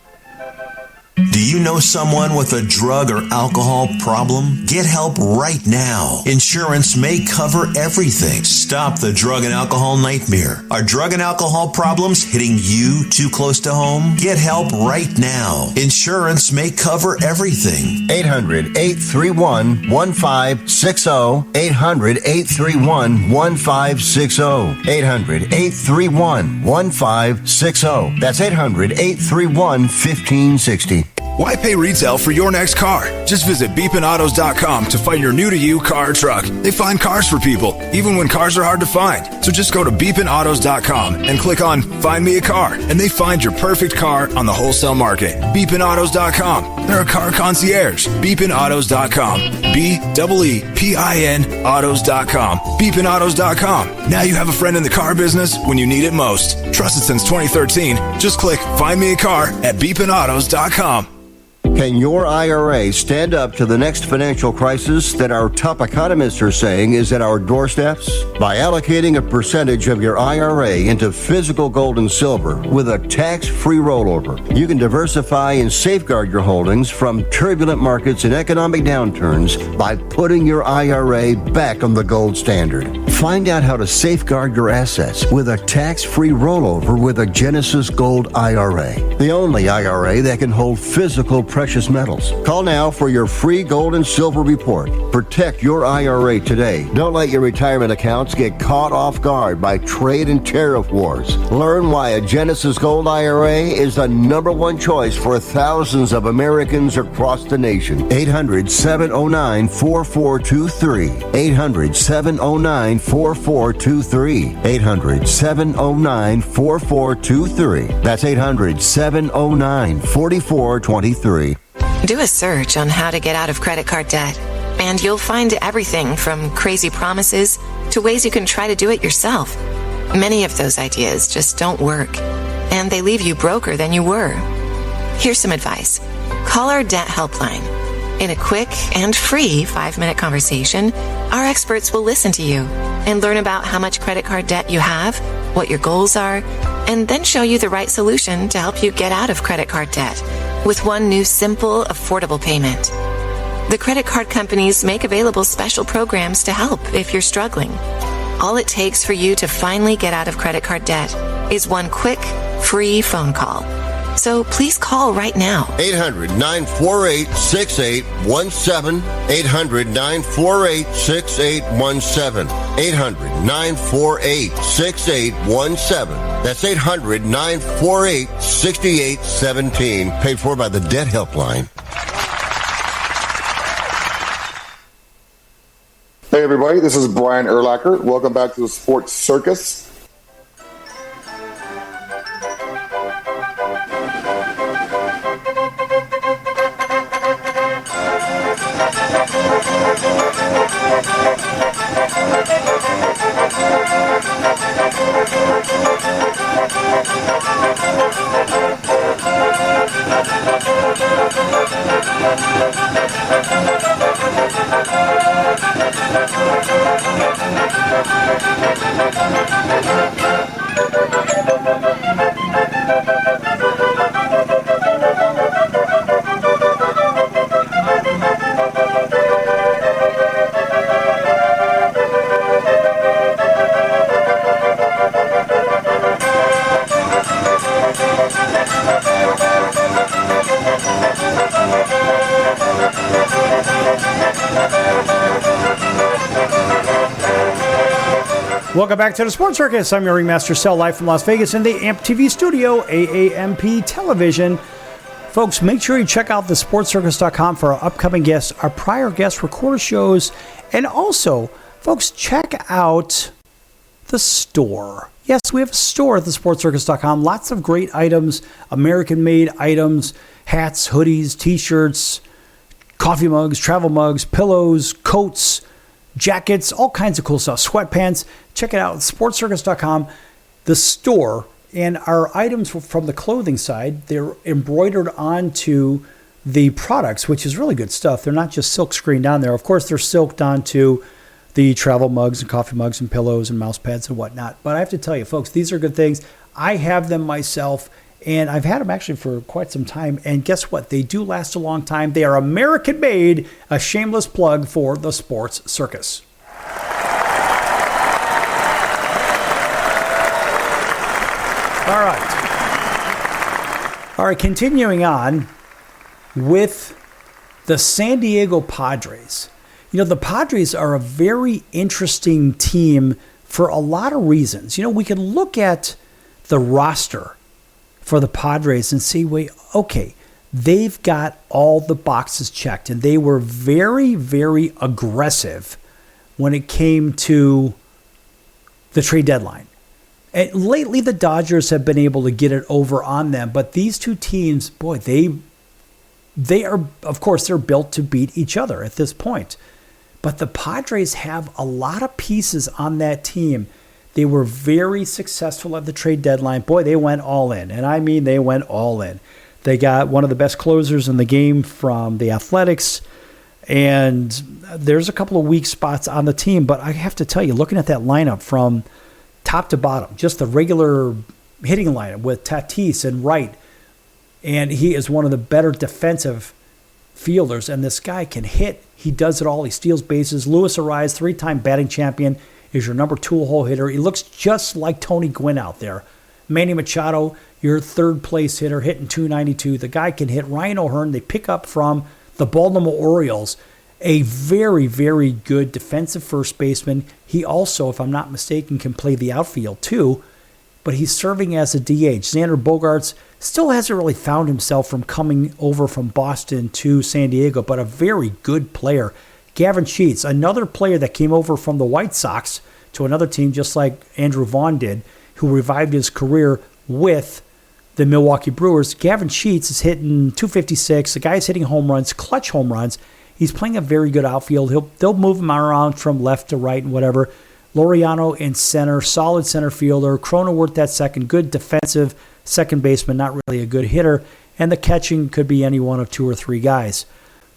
Do you know someone with a drug or alcohol problem? Get help right now. Insurance may cover everything. Stop the drug and alcohol nightmare. Are drug and alcohol problems hitting you too close to home? Get help right now. Insurance may cover everything. 800-831-1560. 800-831-1560. 800-831-1560. That's 800-831-1560. Why pay retail for your next car? Just visit beepinautos.com to find your new-to-you car or truck. They find cars for people, even when cars are hard to find. So just go to beepinautos.com and click on Find Me a Car, and they find your perfect car on the wholesale market. Beepinautos.com. They're a car concierge. Beepinautos.com. BEEPIN autos.com. Beepinautos.com. Now you have a friend in the car business when you need it most. Trusted since 2013. Just click Find Me a Car at beepinautos.com. Can your IRA stand up to the next financial crisis that our top economists are saying is at our doorsteps? By allocating a percentage of your IRA into physical gold and silver with a tax-free rollover, you can diversify and safeguard your holdings from turbulent markets and economic downturns by putting your IRA back on the gold standard. Find out how to safeguard your assets with a tax-free rollover with a Genesis Gold IRA, the only IRA that can hold physical precious metals. Call now for your free gold and silver report. Protect your IRA today. Don't let your retirement accounts get caught off guard by trade and tariff wars. Learn why a Genesis Gold IRA is the number one choice for thousands of Americans across the nation. 800-709-4423. 800-709-4423. 800-709-4423. That's 800-709-4423. Do a search on how to get out of credit card debt, and you'll find everything from crazy promises to ways you can try to do it yourself. Many of those ideas just don't work, and they leave you broker than you were. Here's some advice. Call our debt helpline. In a quick and free 5-minute conversation, our experts will listen to you and learn about how much credit card debt you have, what your goals are, and then show you the right solution to help you get out of credit card debt with one new simple, affordable payment. The credit card companies make available special programs to help if you're struggling. All it takes for you to finally get out of credit card debt is one quick, free phone call. So please call right now. 800-948-6817. 800-948-6817. 800-948-6817. That's 800-948-6817. Paid for by the Debt Helpline. Hey everybody, this is Brian Urlacher. Welcome back to the Sports Circus. Welcome back to the Sports Circus. I'm your ringmaster, Cell, live from Las Vegas in the AMP TV studio, AAMP Television. Folks, make sure you check out thesportscircus.com for our upcoming guests, our prior guests, recorded shows, and also, folks, check out the store. Yes, we have a store at thesportscircus.com. Lots of great items, American-made items, hats, hoodies, T-shirts, coffee mugs, travel mugs, pillows, coats, jackets, all kinds of cool stuff, sweatpants. Check it out, sportscircus.com, the store. And our items from the clothing side, they're embroidered onto the products, which is really good stuff. They're not just silk screened on there. Of course, they're silked onto the travel mugs and coffee mugs and pillows and mouse pads and whatnot. But I have to tell you, folks, these are good things. I have them myself, and I've had them actually for quite some time. And guess what? They do last a long time. They are American-made, a shameless plug for the Sports Circus. All right, continuing on with the San Diego Padres. You know, the Padres are a very interesting team for a lot of reasons. You know, we can look at the roster for the Padres and see, wait, okay, they've got all the boxes checked, and they were very, very aggressive when it came to the trade deadline. And lately, the Dodgers have been able to get it over on them. But these two teams, boy, they are, of course, they're built to beat each other at this point. But the Padres have a lot of pieces on that team. They were very successful at the trade deadline. Boy, they went all in. And I mean, they went all in. They got one of the best closers in the game from the Athletics. And there's a couple of weak spots on the team. But I have to tell you, looking at that lineup from top to bottom, just the regular hitting lineup with Tatis and Wright, and he is one of the better defensive fielders, and this guy can hit. He does it all. He steals bases. Luis Ariz, 3-time batting champion, is your number 2-hole hitter. He looks just like Tony Gwynn out there. Manny Machado, your third-place hitter, hitting .292. The guy can hit. Ryan O'Hearn, they pick up from the Baltimore Orioles, a very, very good defensive first baseman. He also, if I'm not mistaken, can play the outfield too, but he's serving as a DH. Xander Bogaerts still hasn't really found himself from coming over from Boston to San Diego, but a very good player. Gavin Sheets, another player that came over from the White Sox to another team just like Andrew Vaughn did, who revived his career with the Milwaukee Brewers. Gavin Sheets is hitting .256. The guy's hitting home runs, clutch home runs. He's playing a very good outfield. They'll move him around from left to right and whatever. Laureano in center, solid center fielder. Cronenworth at second, good defensive second baseman, not really a good hitter. And the catching could be any one of two or three guys.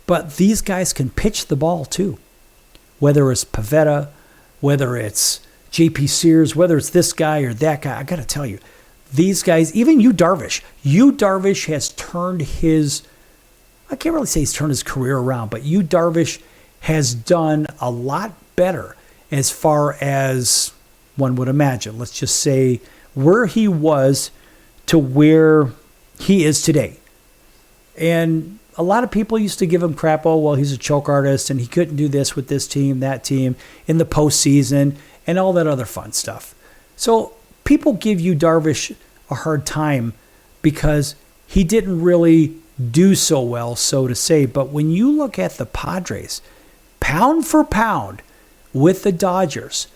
But these guys can pitch the ball too. Whether it's Pavetta, whether it's J.P. Sears, whether it's this guy or that guy, I got to tell you, these guys, even Yu Darvish has turned his, I can't really say he's turned his career around, but Yu Darvish has done a lot better as far as one would imagine. Let's just say where he was to where he is today. And a lot of people used to give him crap. Oh, well, he's a choke artist and he couldn't do this with this team, that team in the postseason and all that other fun stuff. So people give Yu Darvish a hard time because he didn't really do so well, so to say. But when you look at the Padres, pound for pound with the Dodgers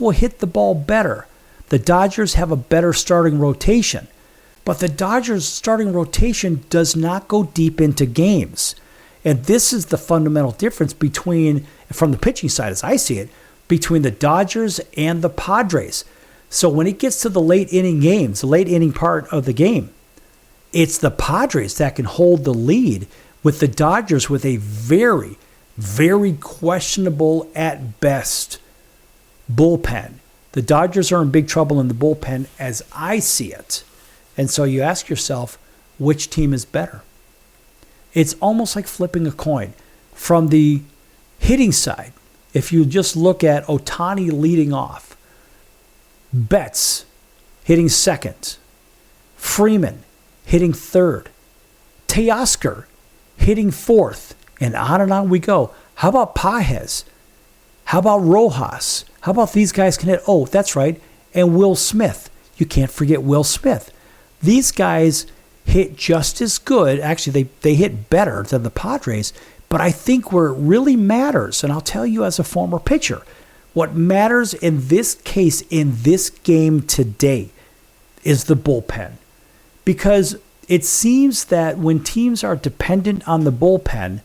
will hit the ball better. The Dodgers have a better starting rotation. But the Dodgers' starting rotation does not go deep into games. And this is the fundamental difference between, from the pitching side as I see it, between the Dodgers and the Padres. So when it gets to the late inning games, the late inning part of the game, it's the Padres that can hold the lead with the Dodgers with a very, very questionable at best bullpen. The Dodgers are in big trouble in the bullpen as I see it. And so you ask yourself, which team is better? It's almost like flipping a coin. From the hitting side, if you just look at Ohtani leading off, Betts hitting second, Freeman hitting third, Teoscar hitting fourth, and on we go. How about Pages? How about Rojas? How about these guys can hit? Oh, that's right. And Will Smith. You can't forget Will Smith. These guys hit just as good. Actually, they hit better than the Padres. But I think where it really matters, and I'll tell you as a former pitcher, what matters in this case, in this game today, is the bullpen. Because it seems that when teams are dependent on the bullpen,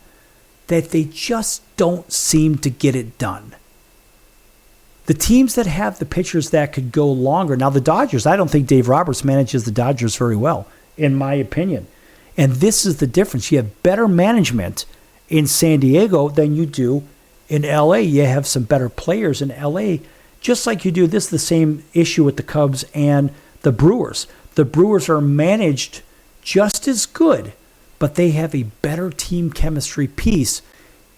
that they just don't seem to get it done. The teams that have the pitchers that could go longer. Now, the Dodgers, I don't think Dave Roberts manages the Dodgers very well, in my opinion. And this is the difference. You have better management in San Diego than you do in LA. You have some better players in LA, just like you do. This is the same issue with the Cubs and the Brewers. The Brewers are managed just as good, but they have a better team chemistry piece.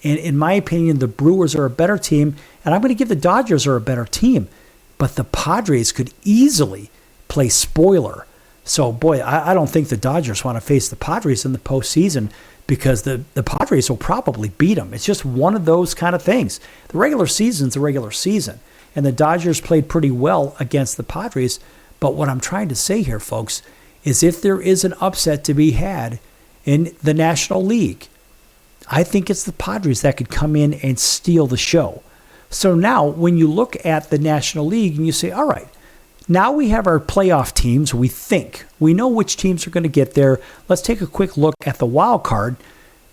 And in my opinion, the Brewers are a better team, and I'm going to give the Dodgers are a better team. But the Padres could easily play spoiler. So, boy, I don't think the Dodgers want to face the Padres in the postseason because the Padres will probably beat them. It's just one of those kind of things. The regular season's the regular season, and the Dodgers played pretty well against the Padres. But what I'm trying to say here, folks, is if there is an upset to be had in the National League, I think it's the Padres that could come in and steal the show. So now when you look at the National League and you say, all right, now we have our playoff teams, we know which teams are going to get there. Let's take a quick look at the wild card.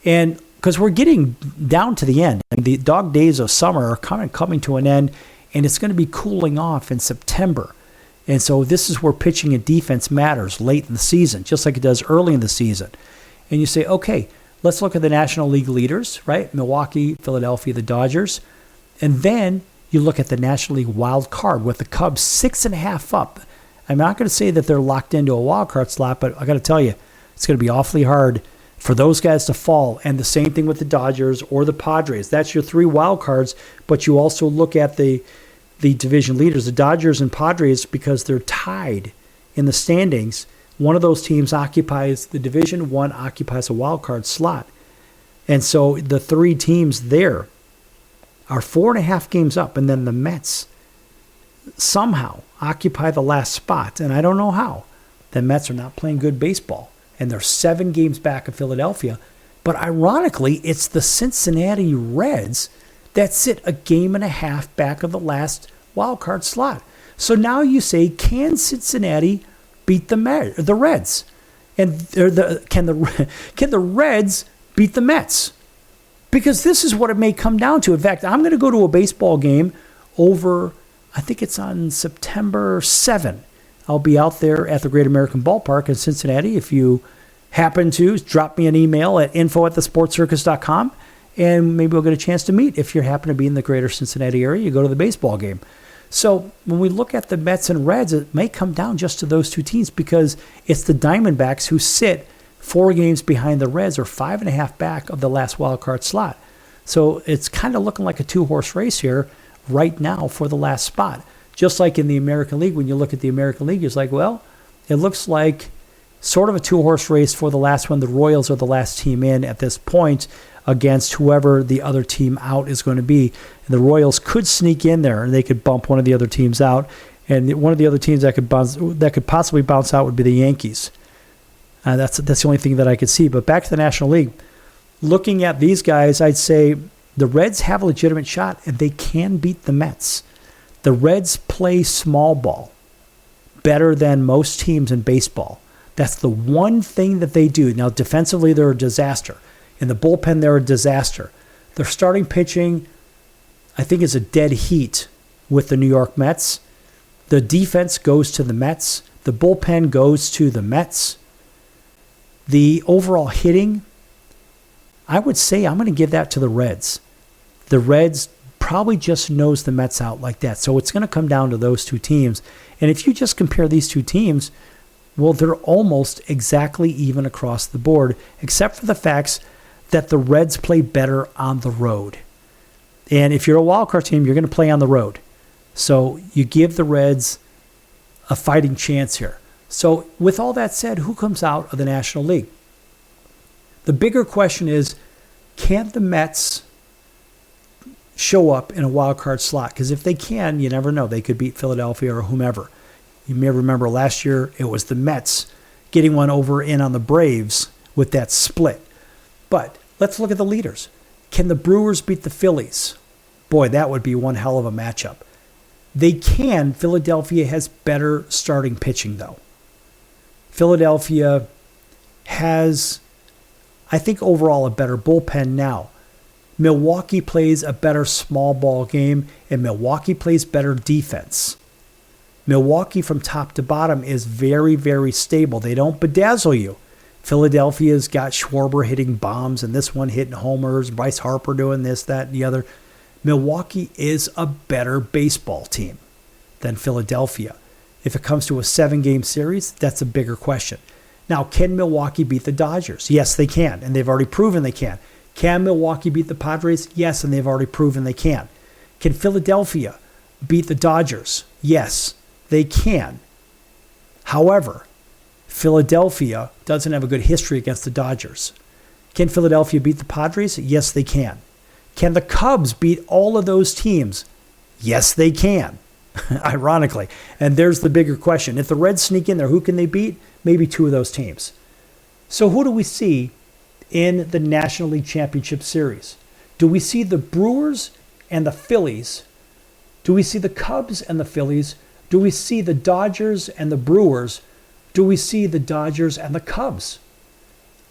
And because we're getting down to the end, the dog days of summer are coming to an end, and it's going to be cooling off in September. And so this is where pitching and defense matters late in the season, just like it does early in the season. And you say, okay, let's look at the National League leaders, right? Milwaukee, Philadelphia, the Dodgers. And then you look at the National League wild card with the Cubs 6.5 up. I'm not going to say that they're locked into a wild card slot, but I got to tell you, it's going to be awfully hard for those guys to fall. And the same thing with the Dodgers or the Padres. That's your three wild cards, but you also look at the division leaders, the Dodgers and Padres, because they're tied in the standings. One of those teams occupies the division, one occupies a wild card slot. And so the three teams there are 4.5 games up, and then the Mets somehow occupy the last spot, and I don't know how. The Mets are not playing good baseball, and they're 7 games back of Philadelphia. But ironically, it's the Cincinnati Reds that sit 1.5 games back of the last wild card slot. So now you say, can Cincinnati beat the Reds? And can the Reds beat the Mets? Because this is what it may come down to. In fact, I'm going to go to a baseball game over, I think it's on September 7. I'll be out there at the Great American Ballpark in Cincinnati. If you happen to, drop me an email at info@thesportcircus.com, and maybe we'll get a chance to meet. If you happen to be in the greater Cincinnati area, you go to the baseball game. So when we look at the Mets and Reds, it may come down just to those two teams because it's the Diamondbacks who sit 4 games behind the Reds or 5.5 back of the last wild card slot. So it's kind of looking like a 2-horse race here right now for the last spot. Just like in the American League, when you look at the American League, it's like, well, it looks like sort of a 2-horse race for the last one. The Royals are the last team in at this point against whoever the other team out is going to be. And the Royals could sneak in there and they could bump one of the other teams out. And one of the other teams that could possibly bounce out would be the Yankees. That's the only thing that I could see. But back to the National League. Looking at these guys, I'd say the Reds have a legitimate shot and they can beat the Mets. The Reds play small ball better than most teams in baseball. That's the one thing that they do. Now, defensively, they're a disaster. In the bullpen, they're a disaster. Their starting pitching, I think, is a dead heat with the New York Mets. The defense goes to the Mets. The bullpen goes to the Mets. The overall hitting, I would say I'm going to give that to the Reds. The Reds probably just nose the Mets out like that. So it's going to come down to those two teams. And if you just compare these two teams, well, they're almost exactly even across the board, except for the facts that the Reds play better on the road. And if you're a wildcard team, you're going to play on the road. So you give the Reds a fighting chance here. So with all that said, who comes out of the National League? The bigger question is, can the Mets show up in a wild card slot? Because if they can, you never know. They could beat Philadelphia or whomever. You may remember last year it was the Mets getting one over in on the Braves with that split. But let's look at the leaders. Can the Brewers beat the Phillies? Boy, that would be one hell of a matchup. They can. Philadelphia has better starting pitching, though. Philadelphia has, I think, overall a better bullpen now. Milwaukee plays a better small ball game, and Milwaukee plays better defense. Milwaukee from top to bottom is very, very stable. They don't bedazzle you. Philadelphia's got Schwarber hitting bombs and this one hitting homers, Bryce Harper doing this, that, and the other. Milwaukee is a better baseball team than Philadelphia. If it comes to a 7-game series, that's a bigger question. Now, can Milwaukee beat the Dodgers? Yes, they can, and they've already proven they can. Can Milwaukee beat the Padres? Yes, and they've already proven they can. Can Philadelphia beat the Dodgers? Yes, they can. However, Philadelphia doesn't have a good history against the Dodgers. Can Philadelphia beat the Padres? Yes, they can. Can the Cubs beat all of those teams? Yes, they can, ironically. And there's the bigger question. If the Reds sneak in there, who can they beat? Maybe 2 of those teams. So who do we see in the National League Championship Series? Do we see the Brewers and the Phillies? Do we see the Cubs and the Phillies? Do we see the Dodgers and the Brewers? Do we see the Dodgers and the Cubs?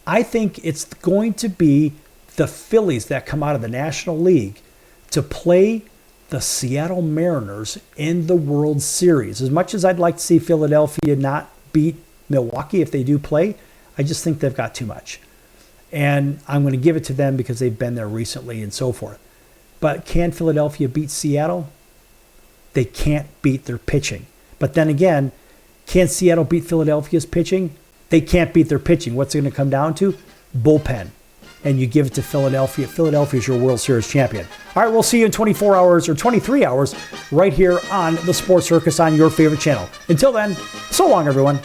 I think it's going to be the Phillies that come out of the National League to play the Seattle Mariners in the World Series. As much as I'd like to see Philadelphia not beat Milwaukee if they do play, I just think they've got too much. And I'm going to give it to them because they've been there recently and so forth. But can Philadelphia beat Seattle? They can't beat their pitching. But then again, can Seattle beat Philadelphia's pitching? They can't beat their pitching. What's it going to come down to? Bullpen. And you give it to Philadelphia. Philadelphia's your World Series champion. All right, we'll see you in 24 hours or 23 hours right here on the Sports Circus on your favorite channel. Until then, so long, everyone.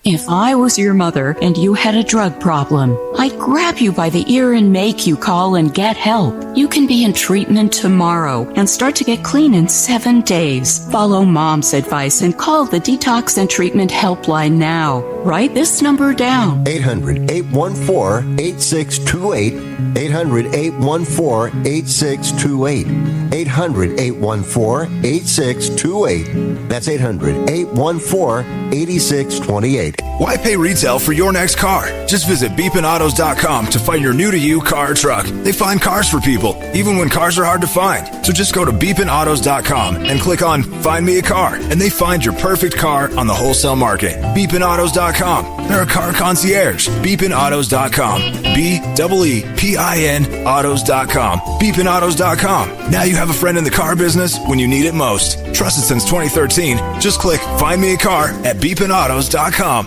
If I was your mother and you had a drug problem, I'd grab you by the ear and make you call and get help. You can be in treatment tomorrow and start to get clean in 7 days. Follow Mom's advice and call the Detox and Treatment Helpline now. Write this number down. 800-814-8628. 800-814-8628. 800-814-8628. That's 800-814-8628. Why pay retail for your next car? Just visit beepinautos.com to find your new-to-you car or truck. They find cars for people, even when cars are hard to find. So just go to beepinautos.com and click on Find Me a Car, and they find your perfect car on the wholesale market. beepinautos.com. They're a car concierge. beepinautos.com. BEEPIN autos.com. beepinautos.com. Now you have a friend in the car business when you need it most. Trusted since 2013. Just click Find Me a Car at beepinautos.com.